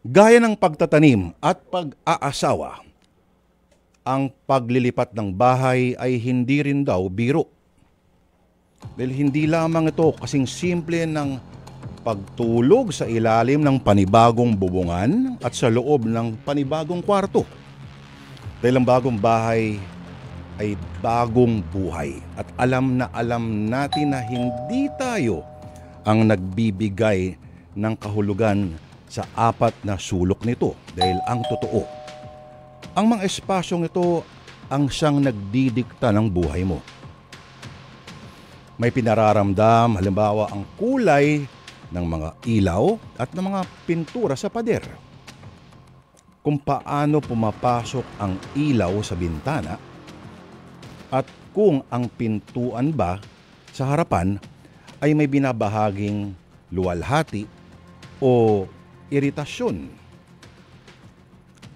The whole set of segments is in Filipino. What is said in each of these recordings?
Gaya ng pagtatanim at pag-aasawa, ang paglilipat ng bahay ay hindi rin daw biro. Dahil hindi lamang ito kasing simple ng pagtulog sa ilalim ng panibagong bubungan at sa loob ng panibagong kwarto. Dahil ang bagong bahay ay bagong buhay at alam natin na hindi tayo ang nagbibigay ng kahulugan sa apat na sulok nito dahil ang totoo, ang mga espasyong ito ang siyang nagdidikta ng buhay mo. May pinararamdam, halimbawa ang kulay ng mga ilaw at ng mga pintura sa pader. Kung paano pumapasok ang ilaw sa bintana at kung ang pintuan ba sa harapan ay may binabahaging luwalhati o iritasyon.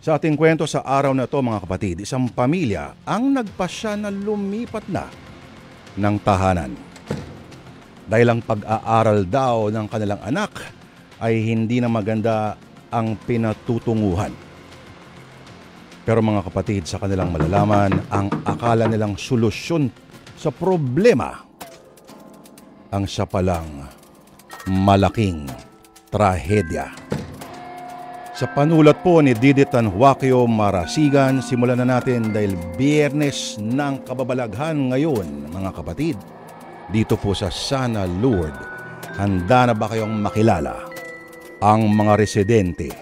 Sa ating kwento sa araw na ito mga kapatid, isang pamilya ang nagpasya na lumipat na ng tahanan. Dahil ang pag-aaral daw ng kanilang anak ay hindi na maganda ang pinatutunguhan. Pero mga kapatid, sa kanilang malalaman, ang akala nilang solusyon sa problema ang siya palang malaking trahedya. Sa panulat po ni Didit Tanhuaquio Marasigan, simulan na natin dahil Biyernes ng Kababalaghan ngayon mga kapatid. Dito po sa Sana Lourdes, handa na ba kayong makilala ang mga residente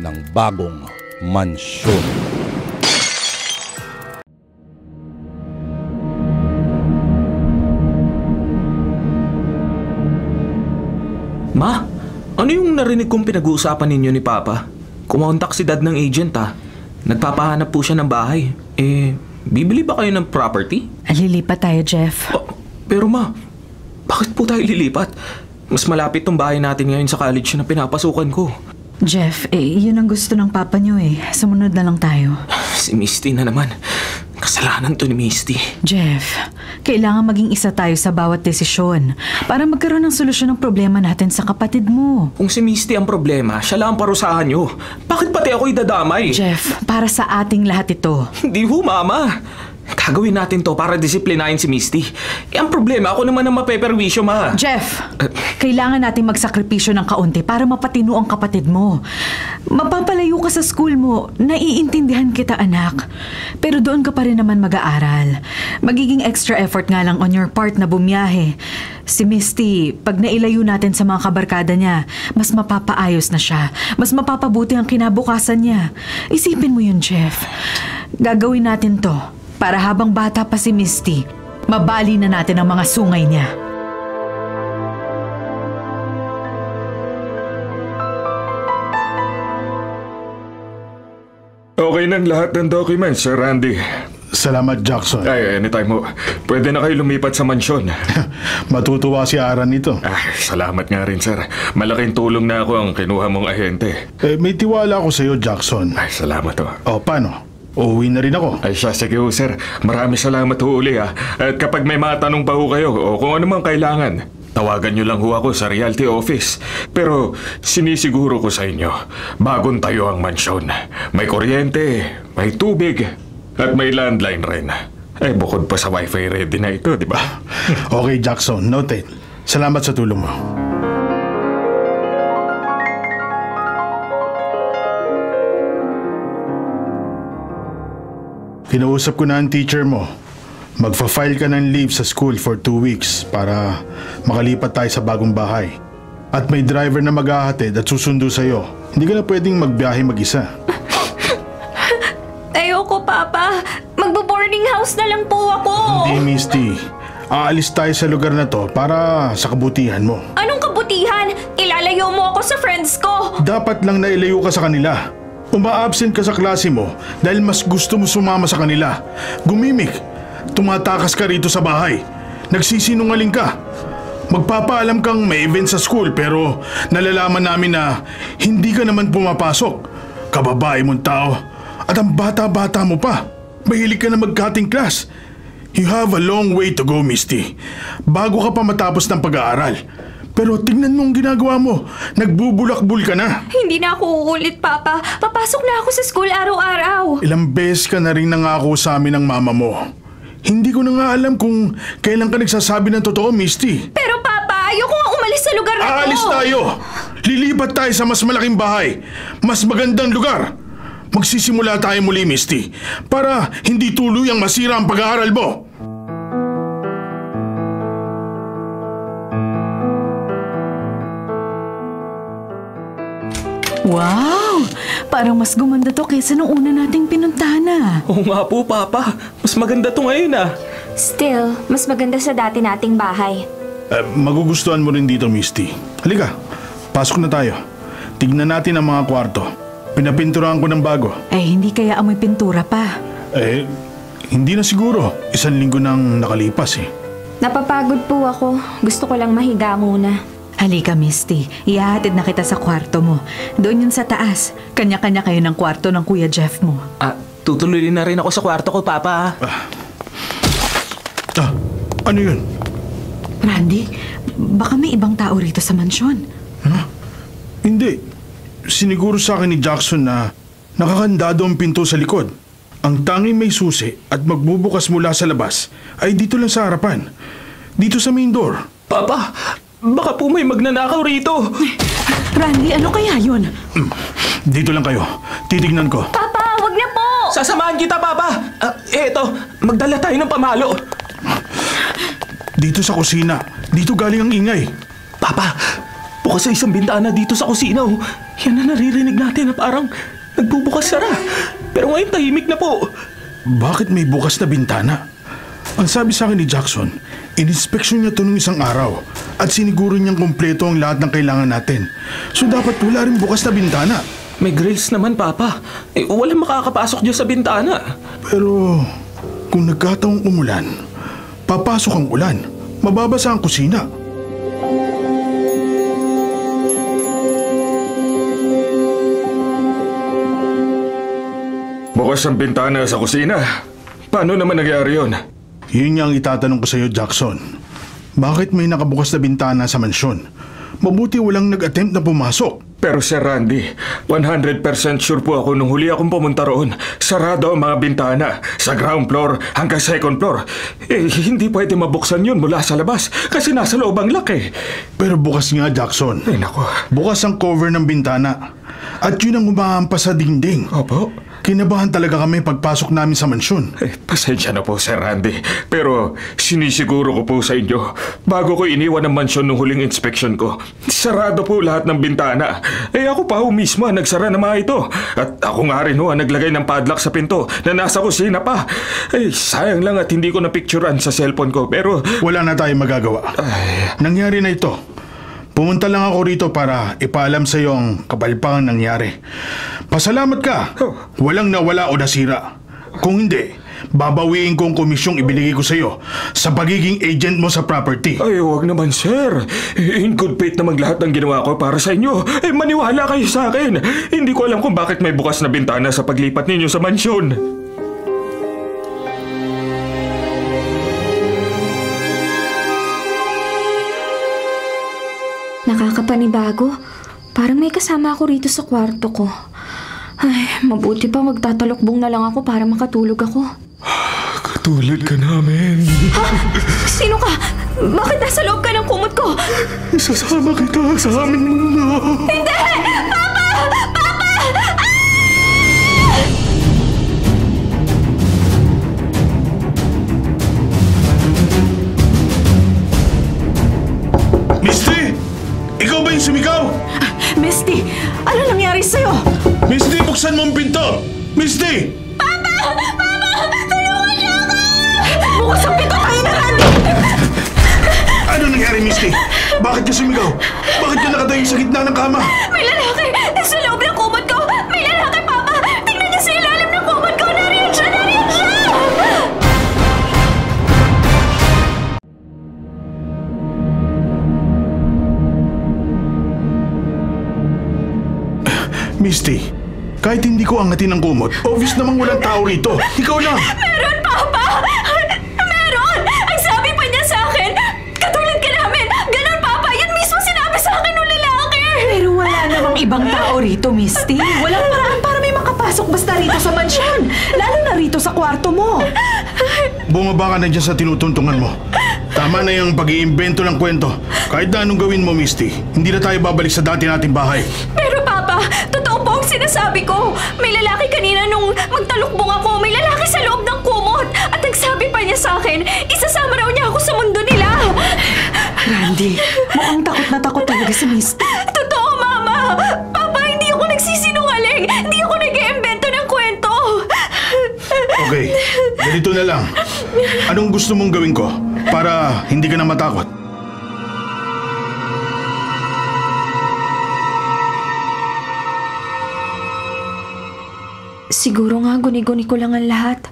ng bagong mansyon? Ma, ano yung narinig kong pinag-uusapan ninyo ni Papa? Kumontak si Dad ng agent Nagpapahanap po siya ng bahay. Bibili ba kayo ng property? Lilipat tayo, Jeff. Pero ma, bakit po tayo lilipat? Mas malapit tong bahay natin ngayon sa college na pinapasukan ko. Jeff, yun ang gusto ng papa niyo Sumunod na lang tayo. Si Misty na naman. Kasalanan to ni Misty. Jeff, kailangan maging isa tayo sa bawat desisyon para magkaroon ng solusyon ng problema natin sa kapatid mo. Kung si Misty ang problema, siya lang ang parusahan nyo. Bakit pati ako idadamay? Jeff, para sa ating lahat ito. Hindi ho, Mama. Gagawin natin to para disiplinahin si Misty. Ang problema, ako naman ang mapeperwisyo, Ma. Jeff, kailangan natin magsakripisyo ng kaunti para mapatino ang kapatid mo. Mapapalayo ka sa school mo, naiintindihan kita, anak. Pero doon ka pa rin naman mag-aaral. Magiging extra effort nga lang on your part na bumiyahe. Si Misty, pag nailayo natin sa mga kabarkada niya, mas mapapaayos na siya. Mas mapapabuti ang kinabukasan niya. Isipin mo yun, Jeff. Gagawin natin to para habang bata pa si Misty, mabali na natin ang mga sungay niya. Okay ng lahat ng documents, Sir Randy. Salamat, Jackson. Ay, anytime mo. Pwede na kayo lumipat sa mansyon. Matutuwa si Aaron nito. Salamat nga rin, sir. Malaking tulong na ako ang kinuha mong ahente. May tiwala ako sa iyo, Jackson. Salamat ho. Paano? Uuwi na rin ako. Sige ho, sir. Maraming salamat ho uli At kapag may matanong pa ho kayo o kung ano mang kailangan, tawagan nyo lang ho ako sa Realty Office. Pero sinisiguro ko sa inyo, bagong tayo ang mansyon. May kuryente, may tubig, at may landline rin. Bukod pa sa wifi ready na ito, di ba? Okay, Jackson. Noted. Salamat sa tulong mo. Kinausap ko na ang teacher mo. Magfa-file ka ng leave sa school for 2 weeks para makalipat tayo sa bagong bahay. At may driver na maghahatid at susundo sa'yo. Hindi ka na pwedeng magbiyahe mag-isa. Ayoko, Papa. Magbo-boarding house na lang po ako. Hindi, Misty. Aalis tayo sa lugar na to para sa kabutihan mo. Anong kabutihan? Ilalayo mo ako sa friends ko. Dapat lang na ilayo ka sa kanila. Uma-absent ka sa klase mo dahil mas gusto mo sumama sa kanila. Gumimik. Tumatakas ka rito sa bahay. Nagsisinungaling ka. Magpapaalam kang may event sa school pero nalalaman namin na hindi ka naman pumapasok. Kababae mong tao. At ang bata-bata mo pa. Mahilig ka na mag-cutting class. You have a long way to go, Misty. Bago ka pa matapos ng pag-aaral. Pero tingnan mo ang ginagawa mo. Nagbubulakbul ka na. Hindi na ako uulit, Papa. Papasok na ako sa school araw-araw. Ilang beses ka na rin nangako sa amin ng mama mo. Hindi ko na nga alam kung kailan ka nagsasabi ng totoo, Misty. Pero Papa, ayoko nga umalis sa lugar na to. Aalis tayo! Lilipat tayo sa mas malaking bahay. Mas magandang lugar. Magsisimula tayo muli, Misty. Para hindi tuluyang masira ang pag-aaral mo. Wow! Parang mas gumanda to kaysa nung una nating pinuntahan na. Oo nga po, Papa. Mas maganda to ngayon ah. Still, mas maganda sa dati nating bahay. Magugustuhan mo rin dito, Misty. Halika, pasok na tayo. Tignan natin ang mga kwarto. Pinapinturahan ko ng bago. Hindi kaya amoy pintura pa. Hindi na siguro. 1 linggo nang nakalipas eh. Napapagod po ako. Gusto ko lang mahiga muna. Halika, Misty. Ihahatid na kita sa kwarto mo. Doon yun sa taas. Kanya-kanya kayo ng kwarto ng Kuya Jeff mo. Tutuloy na rin ako sa kwarto ko, Papa. Ano yun? Randy, baka may ibang tao rito sa mansyon. Hindi. Siniguro sa akin ni Jackson na nakakandado ang pinto sa likod. Ang tanging may susi at magbubukas mula sa labas ay dito lang sa harapan. Dito sa main door. Papa, baka po may magnanakaw rito. Randy, ano kaya yun? Dito lang kayo. Titignan ko. Papa, wag na po! Sasamahan kita, Papa. Eto, magdala tayo ng pamalo. Dito sa kusina. Dito galing ang ingay. Papa, bukas sa isang bintana dito sa kusina. Oh. Yan na naririnig natin na parang nagbubukas-sara. Pero ngayon tahimik na po. Bakit may bukas na bintana? Ang sabi sa akin ni Jackson, in-inspection niya ito nung isang araw at siniguro niyang kumpleto ang lahat ng kailangan natin. So dapat wala rin bukas na bintana. May grills naman, Papa. Walang makakapasok dyan sa bintana. Pero kung nagkataong umulan, papasok ang ulan. Mababasa ang kusina. Bukas ang bintana sa kusina. Paano naman nangyari yun? Yun nga ang itatanong ko sa iyo, Jackson. Bakit may nakabukas na bintana sa mansyon? Mabuti walang nag-attempt na pumasok. Pero Sir Randy, 100% sure po ako nung huli akong pumunta roon. Sarado ang mga bintana sa ground floor hanggang second floor. Hindi pwede mabuksan yun mula sa labas kasi nasa loob ang lock eh. Pero bukas nga, Jackson. Ay nako. Bukas ang cover ng bintana. At yun ang umahampas sa dingding. Opo. Kinabahan talaga kami pagpasok namin sa mansyon. Pasensya na po, Sir Randy. Pero sinisiguro ko po sa inyo, bago ko iniwan ang mansyon nung huling inspection ko, sarado po lahat ng bintana. Ako pa mismo ang nagsara ng mga ito. At ako nga rin ang naglagay ng padlock sa pinto na nasa kusina pa. Sayang lang at hindi ko napicturean sa cellphone ko, pero... Wala na tayong magagawa. Nangyari na ito. Pumunta lang ako rito para ipaalam sa iyo ang kapalpangan nangyari. Pasalamat ka. Walang nawala o nasira. Kung hindi, babawiin ko ang komisyong ibinigay ko sa iyo sa pagiging agent mo sa property. Ay, wag naman, sir. In good faith naman lahat ng ginawa ko para sa inyo. Maniwala kayo sa akin. Hindi ko alam kung bakit may bukas na bintana sa paglipat ninyo sa mansyon. Nakakapanibago. Parang may kasama ako rito sa kwarto ko. Ay, mabuti pa magtatalokbong na lang ako para makatulog ako. Katulad ka namin. Ha? Sino ka? Bakit nasa loob ka ng kumot ko? Isasama kita sa amin muna. Hindi! Papa! Papa! Misty! Ikaw ba yung sumigaw? Misty, ano nangyari sa'yo? Misty, buksan mo ang pinto! Misty! Papa! Tulungan niyo ako! Bukas ang pinto tayo na, Randy! Ano nangyari, Misty? Bakit ka sumigaw? Bakit ka nakatayo sa gitna ng kama? May lalaki! Nasa loob ng kumot ko! May lalaki, Papa! Tingnan niyo sa ilalim ng kumot ko! Nariyan siya! Nariyan siya! Misty, kahit hindi ko angatin ang kumot, obvious namang walang tao rito. Ikaw lang! Meron, Papa! Meron! Ang sabi pa niya sa akin, katulad ka namin! Ganon, Papa! Yun mismo Wala namang ibang tao rito, Misty. Walang paraan para may makapasok basta rito sa mansyon. Lalo na rito sa kwarto mo. Bumaba ka na dyan sa tinutuntungan mo. Tama na yung pag-iimbento ng kwento. Kahit na anong gawin mo, Misty, hindi na tayo babalik sa dati nating bahay. Pero Papa, totoo po ang sinasabi ko. May lalaki kanina nung magtalukbong ako. May lalaki sa loob ng kumot. At nagsabi pa niya sa akin, isasama raw niya ako sa mundo nila. Randy, mukhang takot na takot talaga si Misty. Totoo, Mama! Papa, hindi ako nagsisinungaling! Hindi ako nag-iimbento ng kwento! Okay, ganito na lang. Anong gusto mong gawin ko para hindi ka na matakot? Siguro nga guni-guni ko lang ang lahat.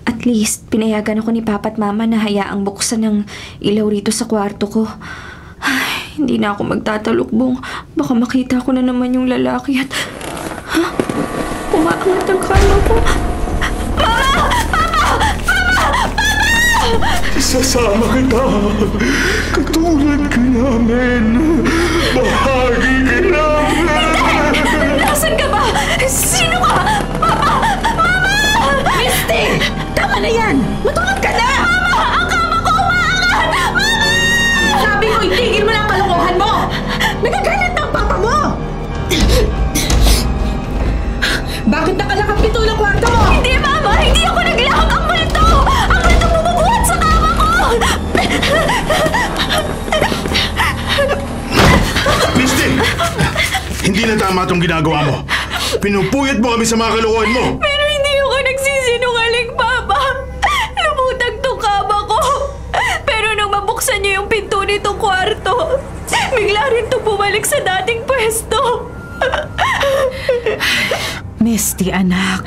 At least, pinayagan ako ni Papa at Mama na hayaang buksan ng ilaw rito sa kwarto ko. Ay, hindi na ako magtatalukbong. Baka makita ko na naman yung lalaki at... Ha? Umaangat ang kama ko. Mama! Papa! Mama! Mama! Isasama kita. Katulad ka namin. Bahagi ka namin. Nasaan ka ba? Sino ka? Papa! Mama! Misty! Tama na yan! Matulog ka na! Mama! Ang kama ko umaangat! Mama! Sabi ko, itigil mo na ang kalokohan mo! Nagagalit ng papa mo! Bakit nakalakap ito ng kwarto mo? Hindi, Mama! Hindi ako naglahak! Ang multo! Ang multo bumubuhat sa kama ko! Misty! Hindi na tama itong ginagawa mo. Pinupuyat mo kami sa mga kalokohan mo. Pero hindi ako nagsisinungaling, Papa! Lumutang tong kama ko! Pero nung mabuksan niyo yung pinto nitong kwarto, bigla rin to bumalik sa dating pwesto! Misty, anak,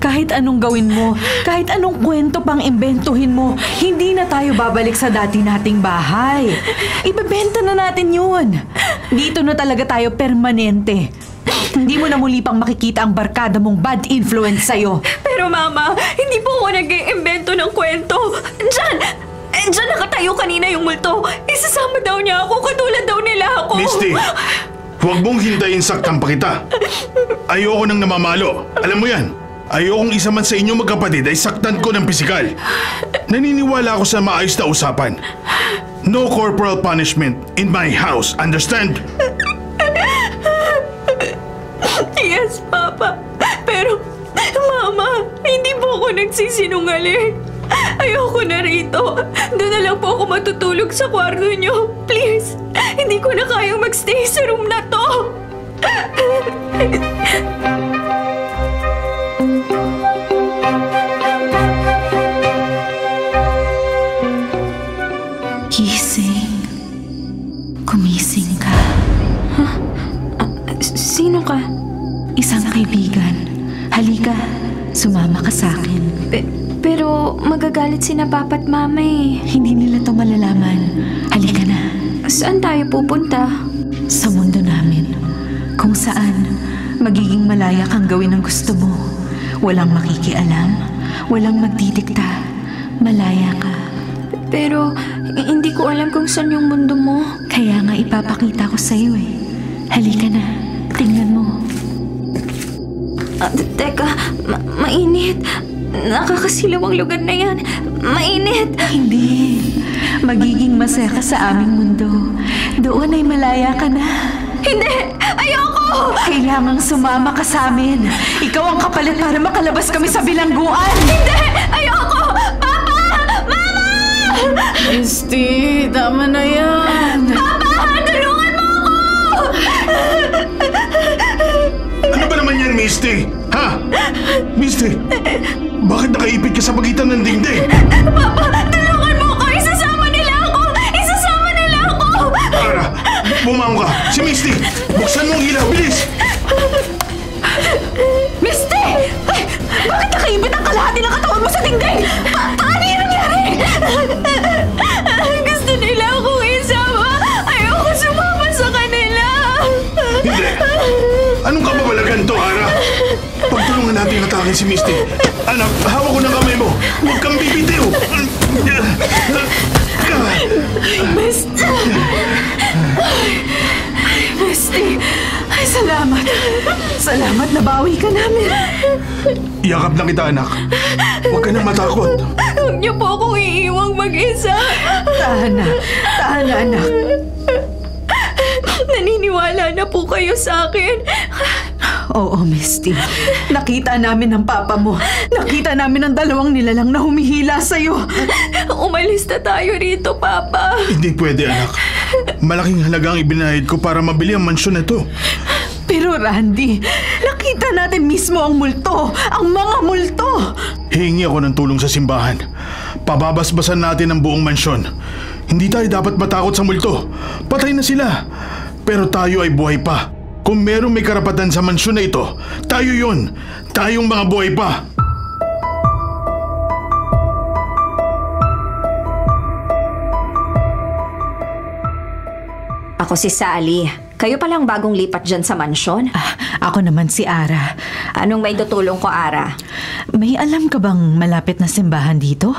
kahit anong gawin mo, kahit anong kwento pang imbentuhin mo, hindi na tayo babalik sa dati nating bahay. Ibebenta na natin yun. Dito na talaga tayo permanente. Hindi mo na muli pang makikita ang barkada mong bad influence sa'yo. Pero Mama, hindi po ako nag-iimbento ng kwento. Diyan nakatayo kanina yung multo. Isasama daw niya ako, katulad daw nila ako. Misty, huwag mong hintayin saktan pa kita. Ayoko nang namamalo. Alam mo yan, ayokong isa man sa inyong magkapatid ay saktan ko ng pisikal. Naniniwala ako sa maayos na usapan. No corporal punishment in my house, understand? Yes, Papa. Pero, Mama, hindi po ako nagsisinungaling. Ayoko na rito. Doon na lang po ako matutulog sa kwarto niyo. Please, hindi ko na kayang magstay sa room na to. Gising. Kumising ka. Sino ka? Isang kaibigan. Halika, sumama ka sa akin. Pero magagalit sina Papa at Mama eh. Hindi nila to malalaman. Halika na. Saan tayo pupunta? Sa mundo namin. Kung saan, magiging malaya kang gawin ang gusto mo. Walang makikialam. Walang magdidikta. Malaya ka. Pero hindi ko alam kung saan yung mundo mo. Kaya nga ipapakita ko sa'yo eh. Halika na. Tingnan mo. Teka, mainit. Nakakasilaw ang lugar na yan. Mainit. Hindi. Magiging masaya ka sa aming mundo. Doon ay malaya ka na. Hindi! Ayoko! Kailangang sumama ka sa amin. Ikaw ang kapalit para makalabas kami sa bilangguan. Hindi! Ayoko! Papa! Mama! Misty, tama na yan. Papa! Tulungan mo ako! Ano ba naman yan, Misty? Ha? Misty, bakit nakaipit ka sa pagitan ng dingding? Papa! Tulungan mo ako! Isasama nila ako! Isasama nila ako! Ara, bumangon ka. Si Misty, buksan mo ang ilaw. Bilis! Misty! Ay, bakit nakaibit ang kalahati ng katawan mo sa dingding? Paano yun nangyari? Gusto nila akong isama! Ayoko sumama sa kanila! Hindi. Anong kababalagan to, Ara? Pagtulungan natin atakin si Misty. Anak, hawak ko ng kamay mo. Huwag kang bibitiw. Misty! Misty! Ay, salamat. Salamat, nabawi ka namin. Yakap na kita, anak. Huwag ka na matakot. Huwag niyo po akong iiwang mag-isa. Tahan na, anak. Naniniwala na po kayo sa akin. Oo, Misty. Nakita namin ang papa mo. Nakita namin ang dalawang nilalang na humihila sa'yo. Umalis na tayo rito, Papa. Hindi pwede, anak. Malaking halaga ang ibinahid ko para mabili ang mansyon na ito. Pero Randy, nakita natin mismo ang multo. Ang mga multo. Hihingi ako ng tulong sa simbahan. Pababasbasan natin ang buong mansyon. Hindi tayo dapat matakot sa multo. Patay na sila. Pero tayo ay buhay pa. Kung merong may karapatan sa mansyon na ito, tayo yun. Tayong mga buhay pa. Ako si Sally. Kayo palang bagong lipat dyan sa mansyon? Ako naman si Ara. Anong may tutulong ko, Ara? May alam ka bang malapit na simbahan dito?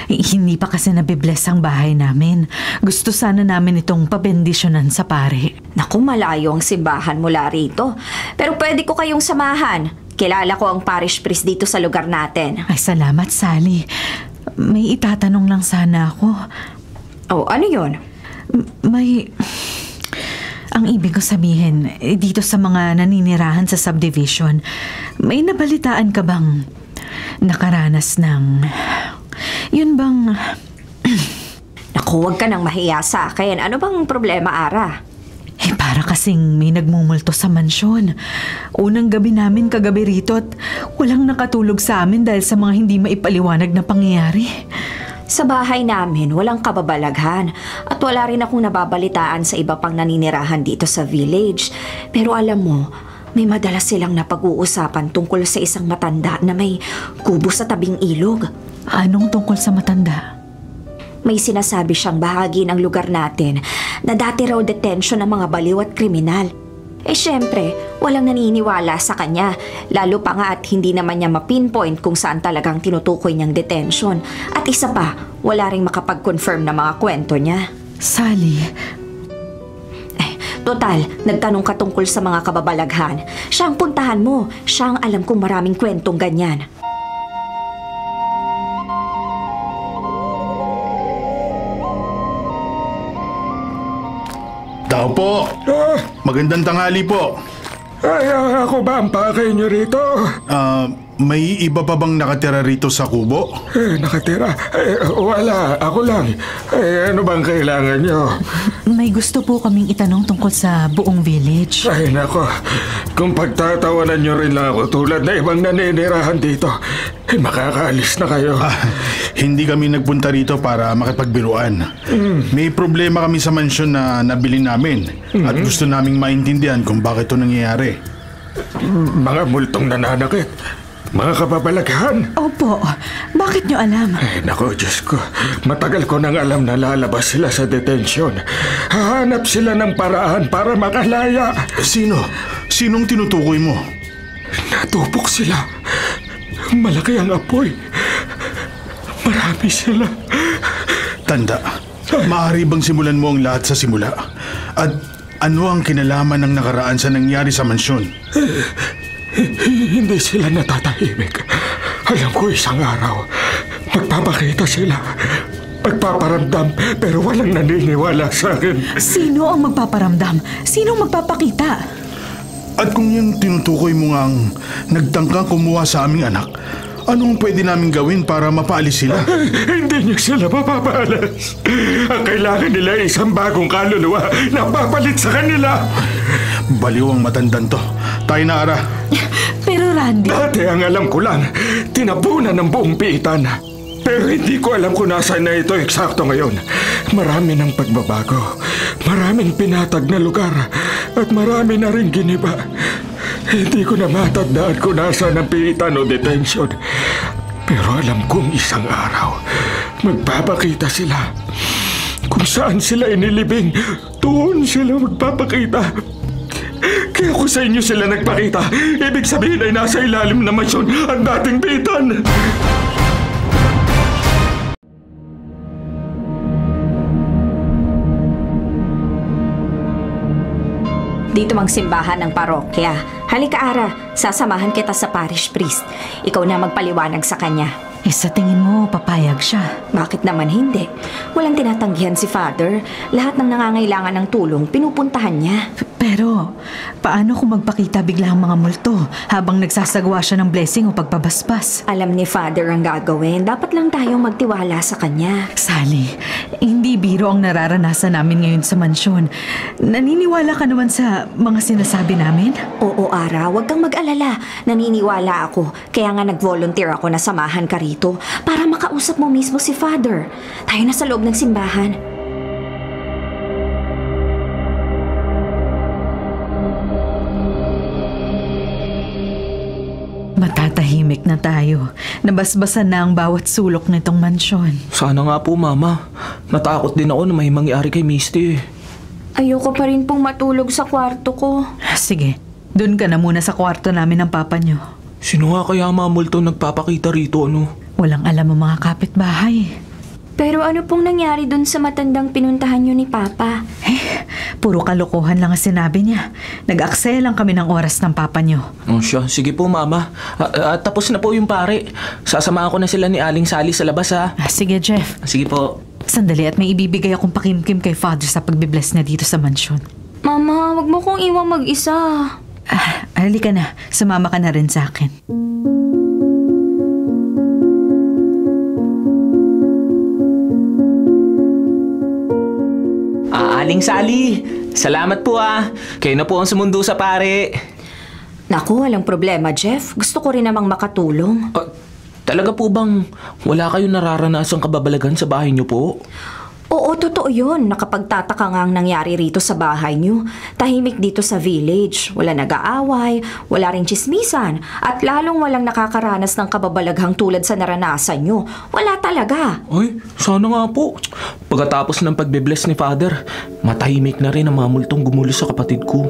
Hindi pa kasi nabibless ang bahay namin. Gusto sana namin itong pabendisyonan sa pare. Naku, malayo ang simbahan mula rito. Pero pwede ko kayong samahan. Kilala ko ang parish priest dito sa lugar natin. Ay, salamat, Sally. May itatanong lang sana ako. Oh, ano yun? May... Ang ibig ko sabihin, dito sa mga naninirahan sa subdivision, may nabalitaan ka bang nakaranas ng... Yun bang... Naku, huwag ka nang mahiya sa akin. Ano bang problema, Ara? Para kasing may nagmumulto sa mansyon. Unang gabi namin kagabi rito at walang nakatulog sa amin dahil sa mga hindi maipaliwanag na pangyayari. Sa bahay namin, walang kababalaghan at wala rin akong nababalitaan sa iba pang naninirahan dito sa village. Pero alam mo, may madalas silang napag-uusapan tungkol sa isang matanda na may kubo sa tabing ilog. Anong tungkol sa matanda? May sinasabi siyang bahagi ng lugar natin na dati raw detention ng mga baliw at kriminal. Syempre, walang naniniwala sa kanya, lalo pa nga at hindi naman niya mapinpoint kung saan talagang tinutukoy niyang detention. At isa pa, wala ring makapag-confirm na mga kwento niya. Sally... Total, nagtanong ka tungkol sa mga kababalaghan. Siya ang puntahan mo. Siya ang alam kong maraming kwentong ganyan. Tao po. Magandang tanghali po. Ay, ako ba ang pakay niyo rito? May iba pa bang nakatira rito sa kubo? Nakatira? Wala, ako lang. Ano bang kailangan niyo? May gusto po kaming itanong tungkol sa buong village. Ay, nako. Kung pagtatawanan niyo rin lang ako tulad na ibang naninirahan dito, makakaalis na kayo. Hindi kami nagpunta rito para makipagbiruan. May problema kami sa mansyon na nabili namin at gusto naming maintindihan kung bakit ito nangyayari. Mga multong nananakit. Mga kababalaghan. Opo. Bakit niyo alam? Ay, nako, Diyos ko. Matagal ko nang alam na lalabas sila sa detention. Hahanap sila ng paraan para makalaya. Sino? Sinong tinutukoy mo? Natupok sila. Malaki ang apoy. Marami sila. Tanda, maaari bang simulan mo ang lahat sa simula? At ano ang kinalaman ng nakaraan sa nangyari sa mansyon? Hindi sila natatahimik. Alam ko isang araw, magpapakita sila. Magpaparamdam, pero walang naniniwala sa akin. Sino ang magpaparamdam? Sino ang magpapakita? At kung yung tinutukoy mo ngang nagtangkang kumuha sa aming anak, anong pwede namin gawin para mapaalis sila? Hindi niyo sila mapapaalis. Ang kailangan nila ay isang bagong kaluluwa na papalit sa kanila. Baliw ang matandang to. Tayo na, Ara. Pero Randy... Dati ang alam ko lang, tinabunan ng buong piitan. Pero hindi ko alam kung nasaan na ito eksakto ngayon. Marami ng pagbabago. Maraming pinatag na lugar. At marami na rin giniba. Hindi ko na matandaan kung nasaan ang piitan o detention. Pero alam kong isang araw, magpapakita sila. Kung saan sila inilibing, doon sila magpapakita. Kaya kung sa inyo sila nagpakita, ibig sabihin ay nasa ilalim na mansyon ang dating piitan. Dito ang simbahan ng parokya. Halika Ara, sasamahan kita sa parish priest. Ikaw na magpaliwanag sa kanya. Sa tingin mo, papayag siya? Bakit naman hindi? Walang tinatanggihan si Father. Lahat ng nangangailangan ng tulong, pinupuntahan niya. Pero, paano kung magpakita bigla ang mga multo habang nagsasagawa siya ng blessing o pagpabasbas? Alam ni Father ang gagawin. Dapat lang tayong magtiwala sa kanya. Sally, hindi biro ang nararanasan namin ngayon sa mansyon. Naniniwala ka naman sa mga sinasabi namin? Oo, Ara. Huwag kang mag-alala. Naniniwala ako. Kaya nga nag-volunteer ako na samahan ka rito para makausap mo mismo si Father. Tayo na sa loob ng simbahan. Matatahimik na tayo. Nabasbasan na ang bawat sulok nitong mansyon. Sana nga po, Mama. Natakot din ako na may mangyari kay Misty. Ayoko pa rin pong matulog sa kwarto ko. Sige, dun ka na muna sa kwarto namin ng papa nyo. Sino nga kaya mga multo nagpapakita rito, ano? Walang alam ang mga kapitbahay. Pero ano pong nangyari dun sa matandang pinuntahan niyo ni Papa? Puro kalokohan lang ang sinabi niya. Nag-aksaya lang kami ng oras ng papa nyo. Oh, siya. Sige po, Mama. Tapos na po yung pare. Sasamahan ko na sila ni Aling Sally sa labas, ha? Sige, Jeff. Sige po. Sandali at may ibibigay akong pakimkim kay Father sa pagbibless niya dito sa mansyon. Mama, wag mo kong iwang mag-isa. Halika na. Sumama ka na rin sa akin. Aling Sally, salamat po Kayo na po ang sumundo sa pare. Naku, walang problema, Jeff. Gusto ko rin namang makatulong. Talaga po bang wala kayong nararanasang kababalagan sa bahay niyo po? Oo, totoo yun. Nakapagtataka nga ang nangyari rito sa bahay niyo. Tahimik dito sa village. Wala nag-aaway, wala rin chismisan, at lalong walang nakakaranas ng kababalaghang tulad sa naranasan niyo. Wala talaga. Ay, sana nga po. Pagkatapos ng pagbe-bless ni Father, matahimik na rin ang mga multong gumulo sa kapatid ko.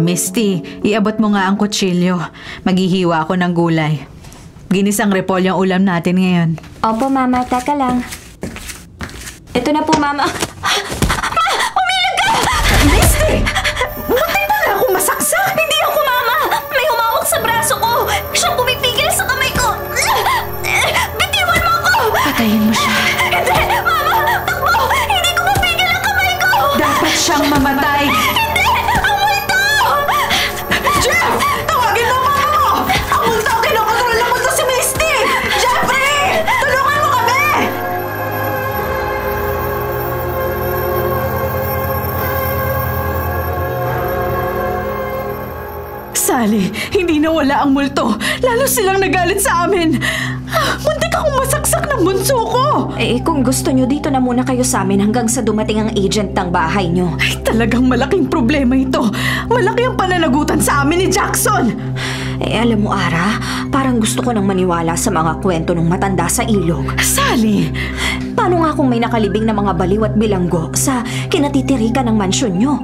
Misty, iabot mo nga ang kutsilyo. Maghihiwa ako ng gulay. Ginisang repolyo ang ulam natin ngayon. Opo, Mama. Teka lang. Ito na po, Mama. Umilag ka! Misty! Buti pa nga ako masaksak! Hindi ako, Mama! May humawak sa braso ko! Siyang pumipigil sa kamay ko! Bitiwan mo ako! Patayin mo siya. Hindi! Mama! Takbo! Hindi ko mapigil ang kamay ko! Dapat siyang mamatay. Jeff! Tawagin mo mama mo! Ang multo! Kinokontrol ng multo si Misty! Jeffrey! Tulungan mo kami! Sally, hindi nawala ang multo. Lalo silang nagalit sa amin. Muntik akong masaksak ng bunso ko. Kung gusto nyo, dito na muna kayo sa amin hanggang sa dumating ang agent ng bahay nyo. Ay, talagang malaking problema ito. Malaki ang pananagutan sa amin ni Jackson. Alam mo, Ara, parang gusto ko nang maniwala sa mga kwento ng matanda sa ilog. Sally! Paano nga kung may nakalibing na mga baliw at bilanggo sa kinatitirikan ng mansyon nyo?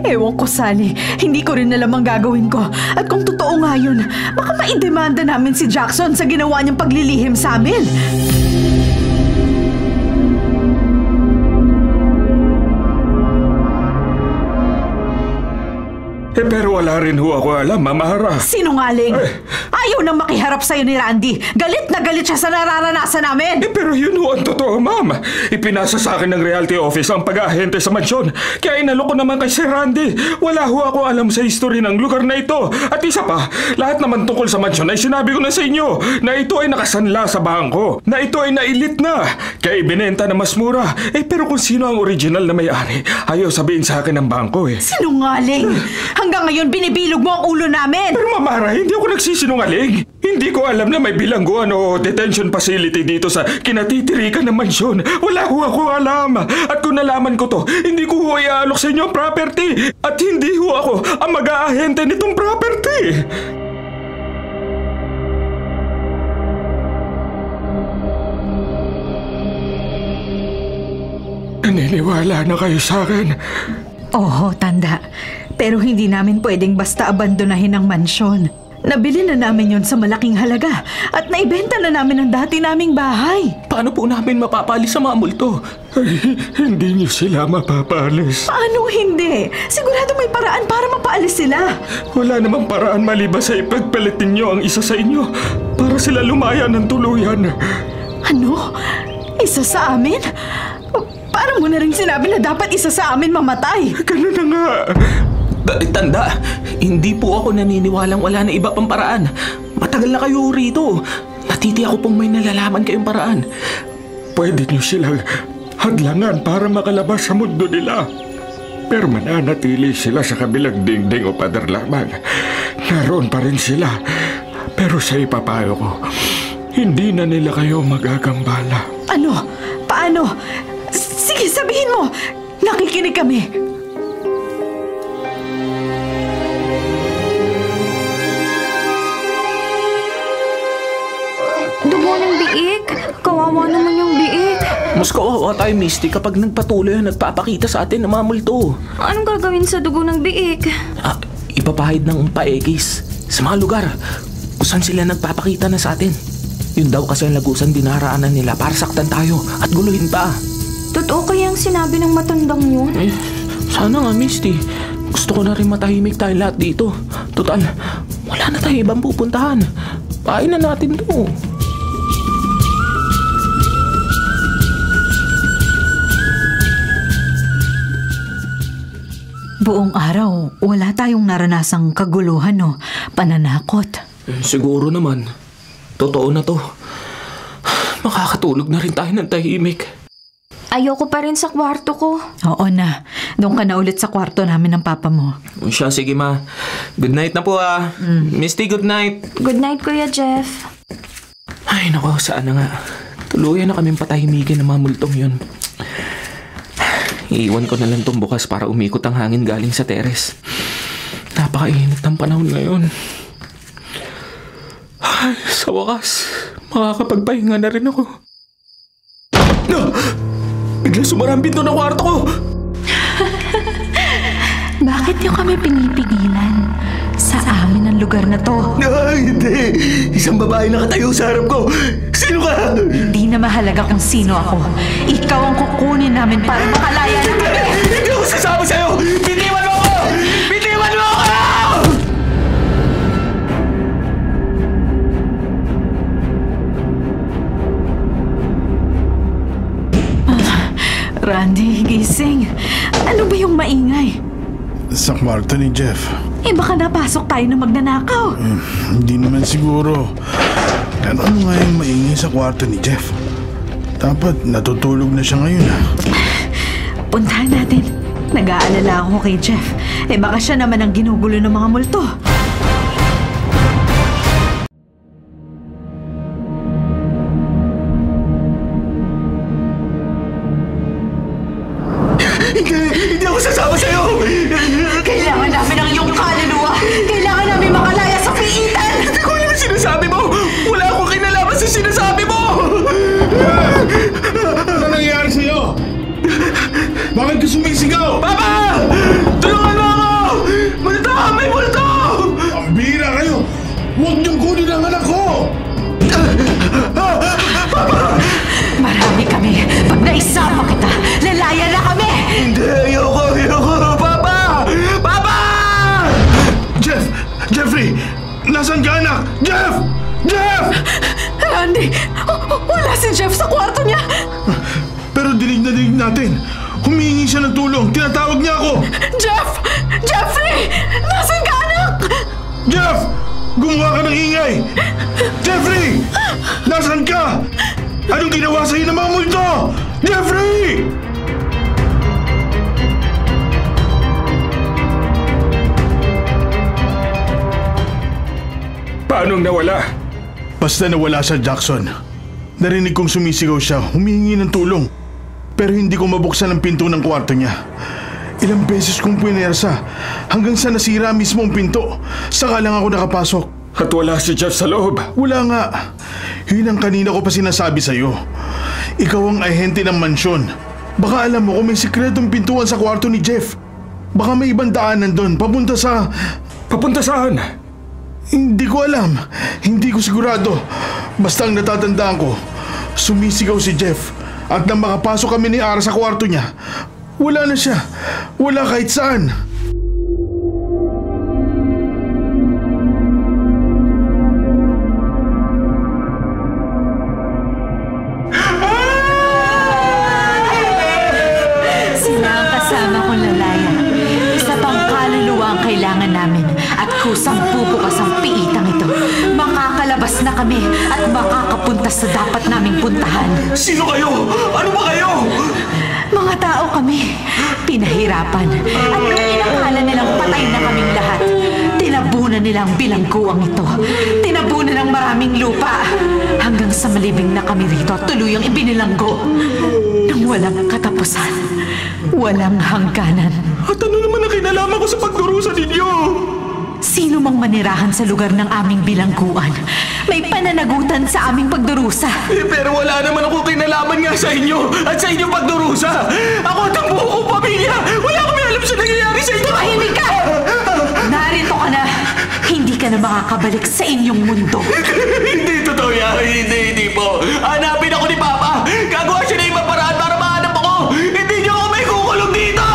Ewan ko, Sally. Hindi ko rin alam ang gagawin ko. At kung totoo nga yun, baka maidemanda namin si Jackson sa ginawa niyang paglilihim sa amin. Pero wala rin ho ako alam, Mama Hara. Sinungaling! Ayaw nang makiharap sa'yo ni Randy. Galit na galit siya sa nararanasan namin. Pero yun ho ang totoo, Ma'am. Ipinasa sa akin ng realty office ang pag-ahente sa mansyon. Kaya inalok ko naman kay Sir Randy. Wala ho ako alam sa history ng lugar na ito. At isa pa, lahat naman tungkol sa mansyon ay sinabi ko na sa inyo na ito ay nakasanla sa bangko, na ito ay nailit na, kaya ibinenta na mas mura. Pero kung sino ang original na may-ari, ayaw sabihin sa akin ng bangko Sinungaling! Hanggang ngayon binibilog mo ang ulo namin. Pero Mama Hara, hindi ako nagsisinungaling. Hindi ko alam na may bilangguan o detention facility dito sa kinatitirikan ng mansyon. Wala ho ako alam. At kung nalaman ko to, hindi ko ho iaalok sa inyo ang property. At hindi ho ako ang mag-aahente nitong property. Naniniwala na kayo sa akin? Oo, tanda. Pero hindi namin pwedeng basta abandonahin ang mansyon. Nabili na namin yon sa malaking halaga at naibenta na namin ang dati naming bahay. Paano po namin mapapalis sa mga multo? Ay, hindi niyo sila mapapalis. Paano hindi? Sigurado may paraan para mapaalis sila. Wala namang paraan maliban sa ipagpalitin niyo ang isa sa inyo para sila lumaya ng tuluyan. Ano? Isa sa amin? Parang mo na rin sinabi na dapat isa sa amin mamatay. Ganun na nga. Tanda, hindi po ako naniniwalang wala na iba pang paraan. Matagal na kayo rito. Natiti ako pong may nalalaman kayong paraan. Pwede niyo silang hadlangan para makalabas sa mundo nila. Pero mananatili sila sa kabilang dingding o pader lamang. Naroon pa rin sila. Pero sa ipapayo ko, hindi na nila kayo magagambala. Ano? Paano? Sige, sabihin mo. Nakikinig kami. Dugo ng biik. Kawawa naman yung biik. Mas kawawa tayo, Misty, kapag nagpatuloy ang nagpapakita sa atin ng mga multo. Anong gagawin sa dugo ng biik? Ipapahid ng paekis sa mga lugar kung saan sila nagpapakita na sa atin. Yun daw kasi ang lagusan dinaraanan nila para saktan tayo at guluhin pa. Totoo kaya ang sinabi ng matandang yun? Sana nga, Misty. Gusto ko na rin matahimik tayo lahat dito. Total, wala na tayo ibang pupuntahan. Pahin na natin to. Buong araw, wala tayong naranasang kaguluhan o pananakot. Siguro naman. Totoo na to. Makakatulog na rin tayo ng tahimik. Ayoko pa rin sa kwarto ko. Oo na. Doon ka na ulit sa kwarto namin ng papa mo. Siya, sige ma. Good night na po Misty, good night. Good night, Kuya Jeff. Ay, nako, saan na nga. Tuluyan na kaming patahimikin ng mga multong yun. Iiwan ko na lang itong bukas para umikot ang hangin galing sa teres. Napakainit ng panahon ngayon. Ay, sa wakas, makakapagpahinga na rin ako. No! Bigla sumara ang pinto ng kwarto ko! Bakit niyo kami pinipigilan? Sa amin ang lugar na to. Ay, hindi! Isang babae nakatayo sa harap ko! Sino ka? Hindi na mahalaga kung sino ako. Ikaw ang kukunin namin para makalaya na kami! Hindi ako sasama sa'yo! Bitiwan mo ako! Bitiwan mo ako! Randy, gising. Ano ba yung maingay? Sa kwarto ni Jeff. Baka napasok tayo na magnanakaw. Hindi naman siguro. Ano nga yung maingay sa kwarto ni Jeff? Dapat natutulog na siya ngayon Puntahan natin. Nag-aalala ako kay Jeff. Baka siya naman ang ginugulo ng mga multo. Hindi ako sasama sa'yo! Kailangan namin ang iyong kaluluwa! Kailangan namin makalaya sa piitan! Hindi ko alam ang sinasabi mo! Wala akong kinalaman sa sinasabi mo! Ano nangyayari sa'yo? Bakit ka sumisigaw? Papa! Tulungan mo ako! Multo! May multo! Ang bihira kayo! Huwag niyong kunin ang anak ko! Marami kami. Pag naisama kita, lalaya na kami! Hindi! Ayoko! Papa! Papa! Jeff! Jeffrey! Nasaan ka, anak? Jeff! Jeff! Randy! Wala si Jeff sa kwarto niya! Pero dinig na dinig natin. Humihingi siya ng tulong. Tinatawag niya ako. Jeff! Jeffrey! Nasaan ka, anak? Jeff! Gumawa ka ng ingay! Jeffrey! Nasaan ka? Anong ginawa sa'yo ng mga multo? Jeffrey! Paanong nawala? Basta nawala siya, Jackson. Narinig kong sumisigaw siya, humihingi ng tulong. Pero hindi ko mabuksan ang pinto ng kwarto niya. Ilang beses kong pinersa hanggang sa nasira mismo ang pinto. Saka lang ako nakapasok. At wala si Jeff sa loob. Wala nga. Yun ang kanina ko pa sinasabi sa'yo. Ikaw ang ahente ng mansyon. Baka alam mo kung may sikretong pintuan sa kwarto ni Jeff. Baka may ibang daanan doon, papunta sa... Papunta saan? Hindi ko alam. Hindi ko sigurado. Basta ang natatandaan ko, sumisigaw si Jeff. At nang makapasok kami ni Ara sa kwarto niya, wala na siya. Wala kahit saan. Sila ang kasama kong lalaya. Isa pang kaluluwa ang kailangan namin at kusang bubukas ang piitang ito. Makakalabas na kami at makakapunta sa dapat naming puntahan. Sino kayo? Ano ba kayo? Mga tao kami, pinahirapan. At nung inakala nilang patay na kaming lahat, tinabunan nilang bilangguang ito. Tinabunan ng maraming lupa. Hanggang sa malibing na kami rito, tuluyang ibinilanggo. Nang walang katapusan, walang hangganan. At ano naman ang kinalaman ko sa pagdurusa ninyo? Sino mang manirahan sa lugar ng aming bilangguan, may pananagutan sa aming pagdurusa. Pero wala naman ako kinalaman nga sa inyo at sa inyong pagdurusa. Ako at ang buo kong pamilya. Wala kami alam sa nangyayari sa inyo. Tumahimik ka! Narito ka na. Hindi ka na makakabalik sa inyong mundo. Hindi totoo yan. Hindi po. Hanapin ako ni Papa. Gagawa siya ng ibang paraan para mahanap ako. Hindi niyo ako may kukulong dito!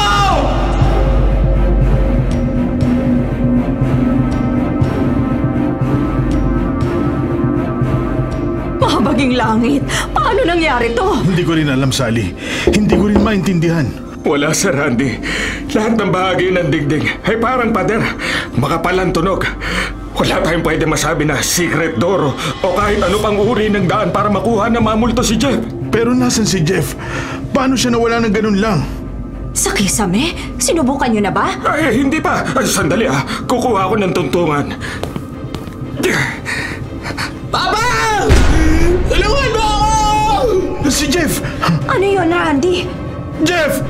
Mahabaging langit. Paano nangyari to? Hindi ko rin alam, Sally. Hindi ko rin maintindihan. Wala, Sir Randy. Lahat ng bahagi ng digdig ay parang pader. Makapalang tunog. Wala tayong pwede masabi na secret door o kahit ano pang uri ng daan para makuha na mamulto si Jeff. Pero nasan si Jeff? Paano siya nawala ng ganun lang? Sa kisame? Sinubukan niyo na ba? Ay, hindi pa. Ay, sandali Kukuha ako ng tuntungan. Papa! Tulungan mo ako! Si Jeff! Ano yun, Randy? Jeff!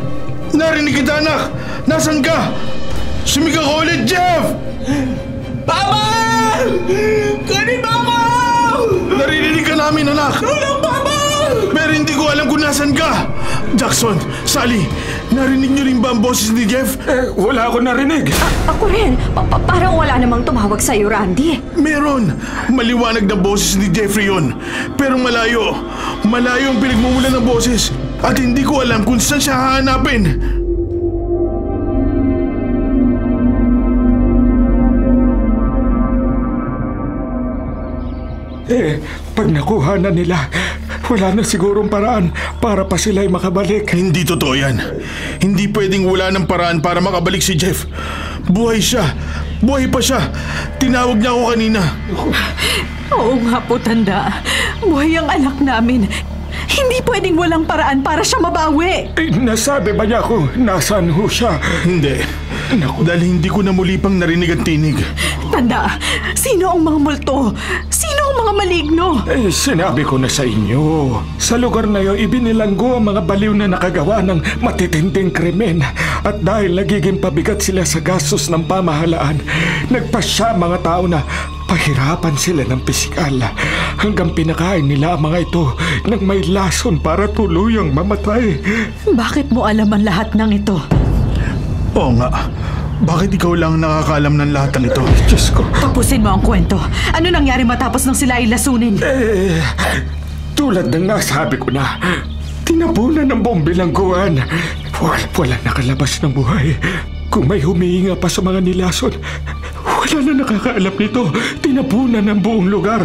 Narinig kita, anak! Nasaan ka? Sumigaw ka ulit, Jeff! Papa! Kunin mo ako! Naririnig ka namin, anak! Tulong, Papa! Pero hindi ko alam kung nasan ka! Jackson, Sally, narinig niyo rin ba ang boses ni Jeff? Wala ako narinig. Ako rin. Parang wala namang tumawag sa'yo, Randy. Meron! Maliwanag na boses ni Jeffrey yun. Pero malayo. Malayo ang pinagmumulan ng boses. At hindi ko alam kung saan siya hahanapin. Pag nakuha na nila, wala na sigurong paraan para pa sila'y makabalik. Hindi totoo yan. Hindi pwedeng wala ng paraan para makabalik si Jeff. Buhay siya. Buhay pa siya. Tinawag niya ako kanina. Oo nga po, Tanda. Buhay ang anak namin. Hindi pwedeng walang paraan para siya mabawi. Nasabi ba niya kung nasaan ho siya? Hindi. Dahil hindi ko na muli pang narinig ang tinig. Tanda, sino ang mga multo? Sino ang mga maligno? Sinabi ko na sa inyo. Sa lugar na yun, ibinilanggo ang mga baliw na nakagawa ng matitinding krimen. At dahil nagiging pabigat sila sa gastos ng pamahalaan, nagpasya mga tao na pahirapan sila ng pisikal hanggang pinakain nila ang mga ito ng may lason para tuluyang mamatay. Bakit mo alam ang lahat ng ito? Oo nga. Bakit ikaw lang nakakaalam ng lahat ng ito? Diyos ko. Tapusin mo ang kwento. Ano nangyari matapos nang sila ay lasunin? Tulad ng nasabi ko na, tinabunan ng buong bilangguan. Wala nakalabas ng buhay. Kung may humihinga pa sa mga nilason, wala na nakakaalam nito. Tinabunan ng buong lugar.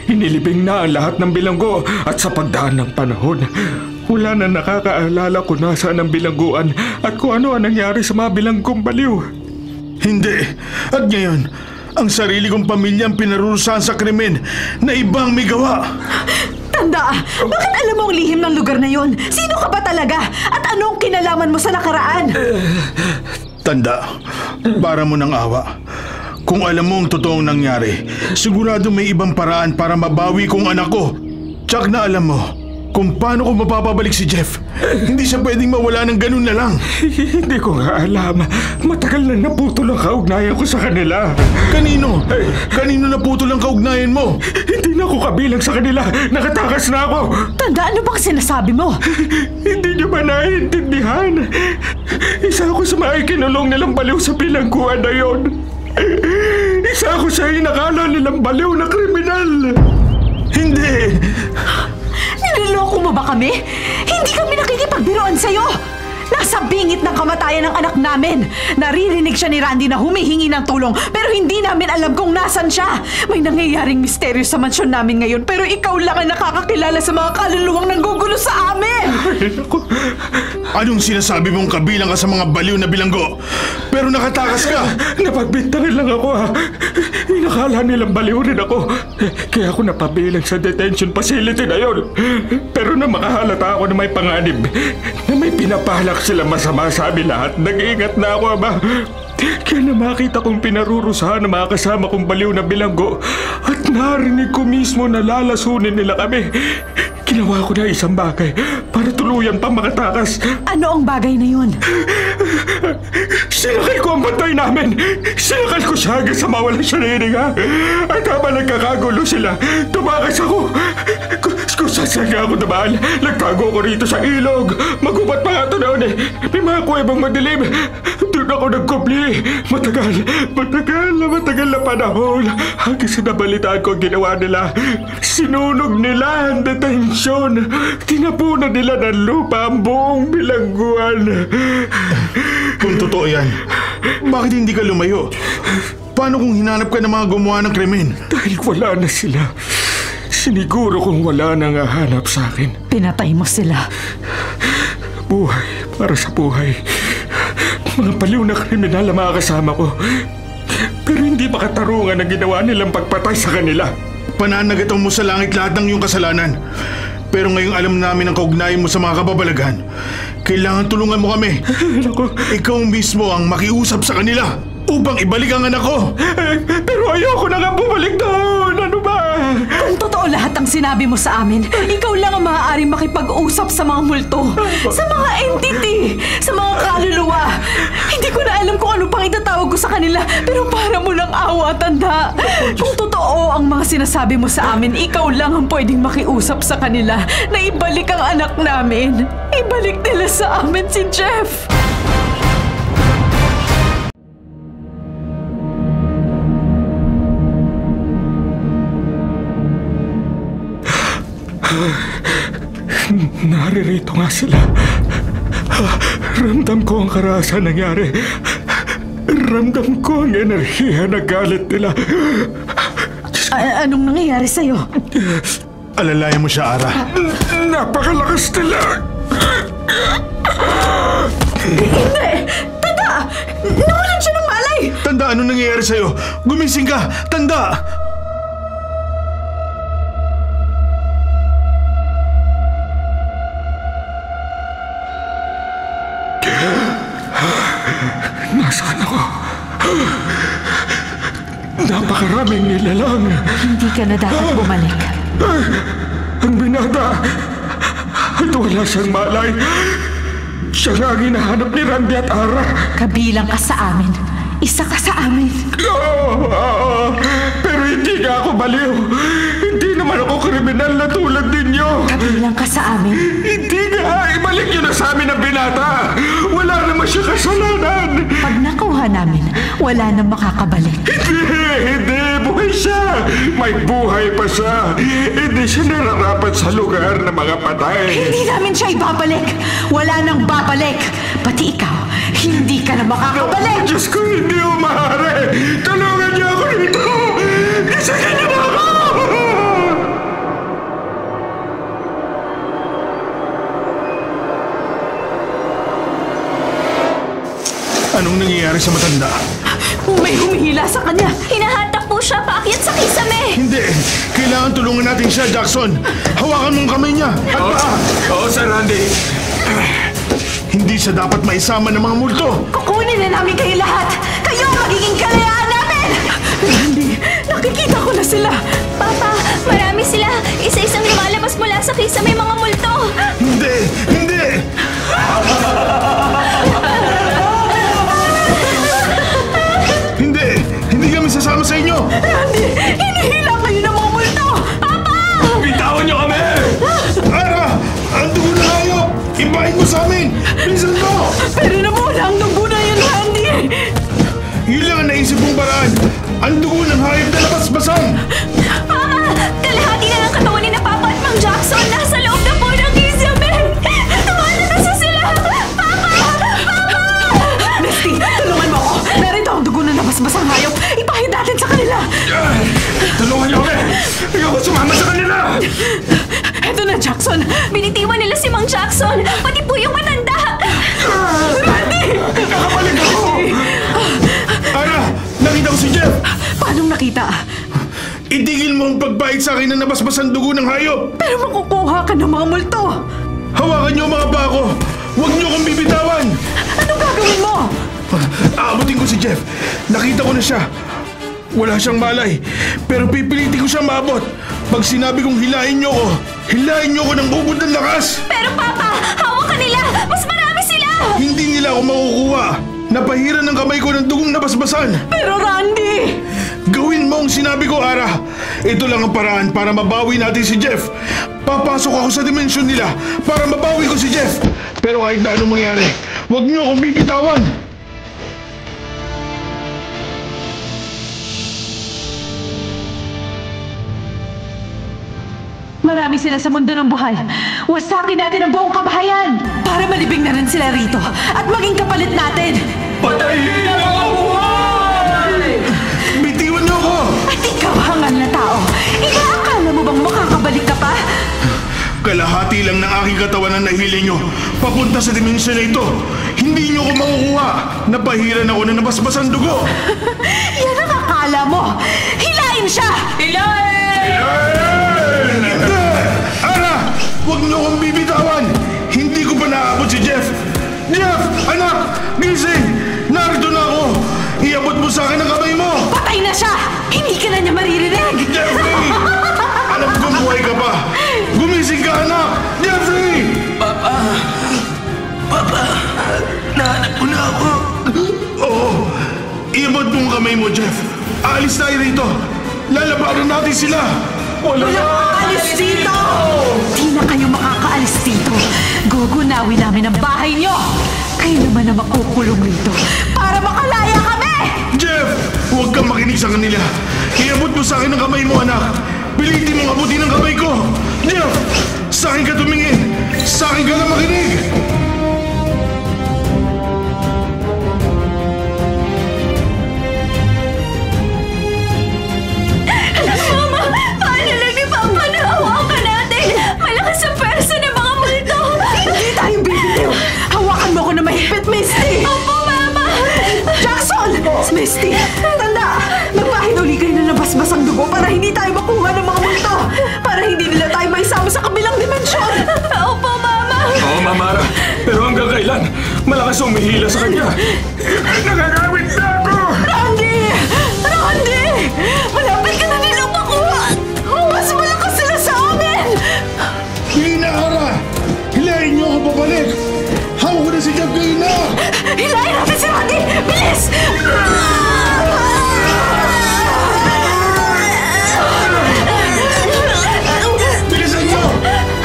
Inilibing na ang lahat ng bilanggo at sa pagdaan ng panahon, wala na nakakaalala kung nasaan ang bilangguan at kung ano ang nangyari sa mga bilanggong baliw. Hindi. At ngayon, ang sarili kong pamilya ang pinarurusahan sa krimen na ibang may gawa. Tanda, bakit alam mo ang lihim ng lugar na yon? Sino ka ba talaga? At anong kinalaman mo sa nakaraan? Tanda, para mo ng awa. Kung alam mo ang totoong nangyari, sigurado may ibang paraan para mabawi kong anak ko. Tsak na alam mo kung paano ko mapapabalik si Jeff. Hindi siya pwedeng mawala ng ganun na lang. Hindi ko nga alam. Matagal na naputol ang kaugnayan ko sa kanila. Kanino? Kanino naputol ang kaugnayan mo? Hindi na ako kabilang sa kanila. Nakatakas na ako. Tanda, ano bang sinasabi mo? Hindi niyo ba naiintindihan? Isa ako sa mga ikinulong nilang baliw sa bilangguan na yon. Isa ako sa inakala nilang baliw na kriminal. Hindi! Niloloko mo ba kami? Hindi kami nakikipagbiruan sa'yo! Nasa bingit ng kamatayan ng anak namin! Naririnig siya ni Randy na humihingi ng tulong pero hindi namin alam kung nasan siya! May nangyayaring misteryo sa mansyon namin ngayon pero ikaw lang ang nakakakilala sa mga kaluluwang nanggugulo sa amin! Anong sinasabi mong kabilang ka sa mga baliw na bilanggo? Pero nakatakas ka! Napagbintangan lang ako ha. Inakala nilang baliw rin ako. Kaya ako napabilang sa detention facility na yun. Pero na makahalata ako na may panganib, na may pinapahalak sila masama sa amin lahat, nag-iingat na ako, Ama. Kaya na makita kong pinarurusahan ng mga kasama kong baliw na bilanggo at narinig ko mismo na lalasunin nila kami. Ginawa ko na isang bagay para tuluyan pang makatakas. Ano ang bagay na yun? Sinakal ko ang bantay namin. Sinakal ko siya hanggang sa mawalan siya niniga. At habang nagkakagulo sila, tumakas ako. Kung saan nga ako naman, nagtago ko rito sa ilog. Magubat pa nga ito noon eh. May mga kuwebang madilim. Doon ako nagkubli. Matagal na panahon. Hanggang sa nabalitaan ko ang ginawa nila. Sinunog nila ang detensyon. Tinapunan nila ng lupa ang buong bilangguan. Kung totoo yan, bakit hindi ka lumayo? Paano kung hinanap ka ng mga gumawa ng krimen? Dahil wala na sila. Siniguro kong wala nang hahanap sa akin. Pinatay mo sila. Buhay para sa buhay. Mga baliw na kriminal ang mga kasama ko. Pero hindi makatarungan ang ginawa nilang pagpatay sa kanila. Pananagatan mo sa langit lahat ng iyong kasalanan. Pero ngayong alam namin ang kaugnayan mo sa mga kababalaghan, kailangan tulungan mo kami. Ikaw mismo ang makiusap sa kanila upang ibalik ang anak ko. Pero ayoko na nga bumalik doon. Ano ba? Kung totoo lahat ang sinabi mo sa amin, ikaw lang ang maaaring makipag-usap sa mga multo, sa mga entity, sa mga kaluluwa. Hindi ko na alam kung ano pang itatawag ko sa kanila, pero para mo lang awa at tanda. Kung totoo ang mga sinasabi mo sa amin, ikaw lang ang pwedeng makiusap sa kanila na ibalik ang anak namin. Ibalik nila sa amin si Jeff. Naririto nga sila. Ramdam ko ang karahasan nangyari. Ramdam ko ang enerhiya na galit nila. Anong nangyayari sa'yo? Alalayan mo siya, Ara. Napakalakas nila. Hindi! Tanda! Nawalan siya ng malay! Tanda, anong nangyayari sa'yo? Gumising ka! Tanda! Nasaan ako? Napakaraming nilalang. Hindi ka na dapat bumalik. Ang binata at wala siyang malay. Siya nga ang hinahanap ni Randy at Ara. Kabilang ka sa amin. Isa ka sa amin. Pero hindi nga ako baliw. Hindi naman ako kriminal na tulad ninyo. Kabilang ka sa amin. Hindi nga. Ibalik niyo na sa amin ang binata. Wala naman siya kasalanan. Pag nakuha namin, wala nang makakabalik. Hindi. Buhay siya. May buhay pa siya. Hindi siya nararapat sa lugar ng mga patay. Hindi namin siya ibabalik. Wala nang babalik. Pati ikaw, hindi ka na makakabalik. Diyos ko, hindi umahari. Tulungan niyo ako dito. Isagin niyo na ako. Anong nangyayari sa matanda? May humihila sa kanya. Hinahatak po siya paakyat sa kisame. Hindi! Kailangan tulungan natin siya, Jackson! Hawakan mong kamay niya! At paa! Oo, Sir Randy. Hindi siya dapat maisama ng mga multo! Kukunin na namin kayo lahat. Kayo ang magiging kalayaan namin. Randy, nakikita ko na sila. Papa, marami sila. Isa-isang lumalabas mula sa kisame mga multo. Hindi! Hindi! Hindi! Hindi kami sasama sa inyo! Randy, hinihila kayo ng mga multo. Papa! Bitawan niyo kami! Ara! Ang dugo na hayop! Ibahin mo sa amin! Bilisan mo! Pero namula ang dugo na yan, Randy. Yun lang ang naisip mong paraan! basang hayop! Ipahid natin sa kanila! Tulungan niyo kami! Ayoko sumama sa kanila! Eto na, Jackson! Binitiwan nila si Mang Jackson! Pati po yung matanda! Randy! Nakabalik ako! Ara! Nakita ko si Jeff! Paanong nakita? Itigil mo ang pagpahid sa akin na nabasbasan dugo ng hayop! Pero makukuha ka ng mga multo! Hawakan niyo ang mga paa ko! Huwag niyo akong bibitawan! Anong gagawin mo? Aabutin ko si Jeff. Nakita ko na siya. Wala siyang malay. Pero pipilitin ko siya maabot. Pag sinabi kong hilahin niyo ko ng ubod ng lakas. Pero Papa, hawak ka nila! Mas marami sila! Hindi nila ako makukuha. Napahiran ng kamay ko ng dugong nabasbasan. Pero Randy! Gawin mo ang sinabi ko, Ara. Ito lang ang paraan para mabawi natin si Jeff. Papasok ako sa dimensyon nila para mabawi ko si Jeff. Pero kahit na anong mangyari, huwag niyo akong bibitawan. Marami sila sa mundo ng buhay. Wasakin natin ang buong kabahayan para malibing na rin sila rito at maging kapalit natin. Patayin ang buhay! Bitiwan niyo ako! At ikaw, hangal na tao, inaakala mo bang makakabalik ka pa? Kalahati lang ng aking katawan ang nahili nyo. Papunta sa dimensyon na ito. Hindi nyo ko makukuha. Napahiran ako na nabasbasan dugo. Yan ang akala mo. Hilain siya! Hilain! Hindi! Ara! Huwag nyo akong bibitawan. Hindi ko pa naaabot si Jeff. Jeff! Anak! Gising! Narito na ako. Iabot mo sa akin ang kamay mo. Patay na siya! Hindi ka na niya maririnig! Jeffrey! Alam kong buhay ka pa. Gumising ka, anak! Jeffrey! Papa, nahanap ko na ako. Oo. Iabot mo ang kamay mo, Jeff. Aalis tayo rito. Lalabanan natin sila. Walang makakaalis dito! Di na kayo makakaalis dito. Gugunawin namin ang bahay niyo. Kayo naman na makukulong rito para makalaya kami! Jeff! Huwag kang makinig sa kanila. Iabot mo sa akin ang kamay mo, anak. Pilitin mong abutin ang kamay ko. Jeff! Sa akin ka tumingin. Sa akin ka na makinig. Mama, paano lang ni Papa na hawakan natin? Malakas ang pwersa ng mga multo! Hindi tayo bibitiw! Hawakan mo ko na mahigpit, Misty! Opo, Mama! Jackson! Misty! Tanda! Magpahid uli kayo na nabasbasang dugo para hindi tayo makuha ng mga multo! Para hindi nila tayo maisama sa kabilang dimensyon! Opo, Mama! Oo, Mamara. Pero hanggang kailan? Malakas umihila sa kanya. Nagagawin na ako! Randy! Randy! Malapit ka na nilang makuha! Mas malakas sila sa amin! Hindi na, Ara. Hilahin niyo ako pabalik. Hawak ko na si Jeff kayo na. Hilahin natin si Randy! Bilis! Bilisan niyo.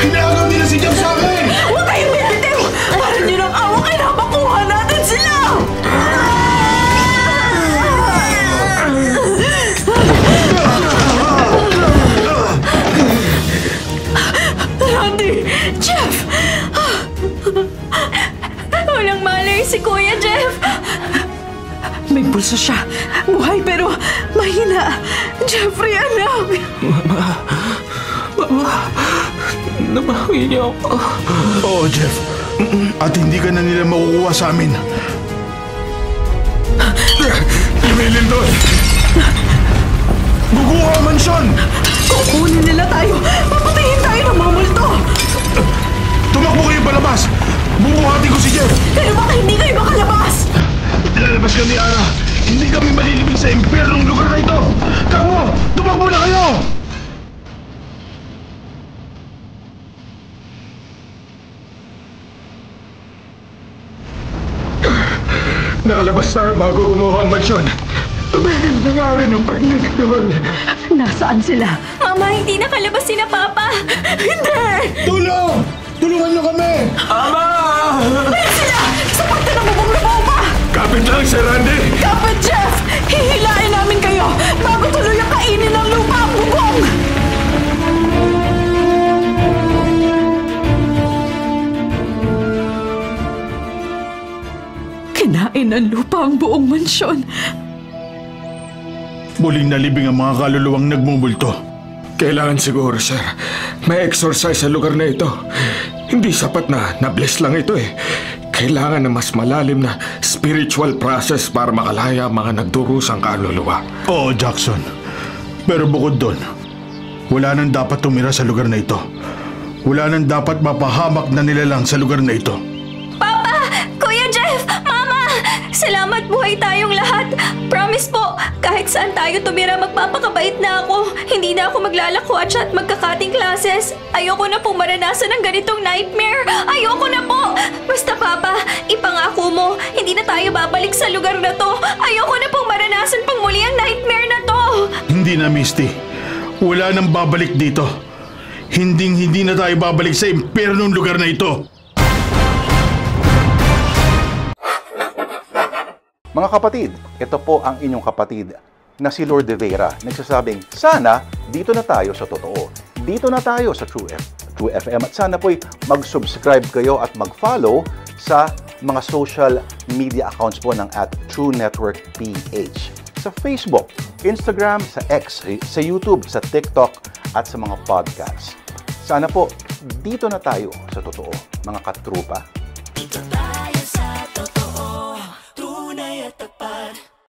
Hinagaw nila si Jeff sa akin. Huwag kayong bibitiw! Para nyo ng awa kayo na makuha natin sila! Randy! Jeff! Walang malay si Kuya Jeff! May pulso siya. Buhay pero mahina. Jeffrey, anak! Nabawi niyo ako. Oo, Jeff. At hindi ka na nila makukuha sa amin. Emilin doon! Guguha ang mansyon! Kukunin nila tayo! Papatayin tayo ng mga multo! Tumakbo kayo palabas! Bubuhatin ko si Jeff! Pero baka hindi kayo makalabas! Lalabas ka ni Ara! Hindi kami malilibig sa impyernong lugar na ito! Kako! Tumakbo na kayo! Nakalabas tayo bago kumuha ang mansyon. Tumigil na nga rin ang pagninigol. Nasaan sila? Mama, hindi nakalabas si na Papa! Hindi! Tulong! Tulungan niyo kami! Ama! Ayan sila! Sapat na namubong na bomba! Kapit lang, Sir Randy! Kapit, Jeff! Hihilain namin kayo bago tuluyang kainin ng lupa ang bubong! Kinain ng lupa ang buong mansyon. muling nalibing ang mga kaluluwang nagmumulto. Kailangan siguro, sir. May exercise sa lugar na ito. Hindi sapat na na-bless lang ito eh. Kailangan ng mas malalim na spiritual process para makalaya ang mga nagdurusang kaluluwa. Oo, Jackson. Pero bukod doon, wala nang dapat tumira sa lugar na ito. Wala nang dapat mapahamak na nilalang sa lugar na ito. Papa! Kuya Jeff! Mama! Salamat buhay tayong lahat! Promise po, kahit saan tayo tumira, magpapakabait na ako. Hindi na ako maglalakwatsa at magkakating classes. Ayoko na pong maranasan ng ganitong nightmare. Ayoko na po! Basta Papa, ipangako mo, hindi na tayo babalik sa lugar na to. Ayoko na pong maranasan pang muli ang nightmare na to. Hindi na, Misty. Wala nang babalik dito. Hindi na tayo babalik sa impyernong lugar na ito. Mga kapatid, ito po ang inyong kapatid na si Lord De Vera. Nagsasabing, sana dito na tayo sa totoo. Dito na tayo sa True FM. At sana po'y mag-subscribe kayo at mag-follow sa mga social media accounts po ng @TrueNetworkPH. Sa Facebook, Instagram, sa X, sa YouTube, sa TikTok, at sa mga podcast. Sana po, dito na tayo sa totoo, mga katrupa.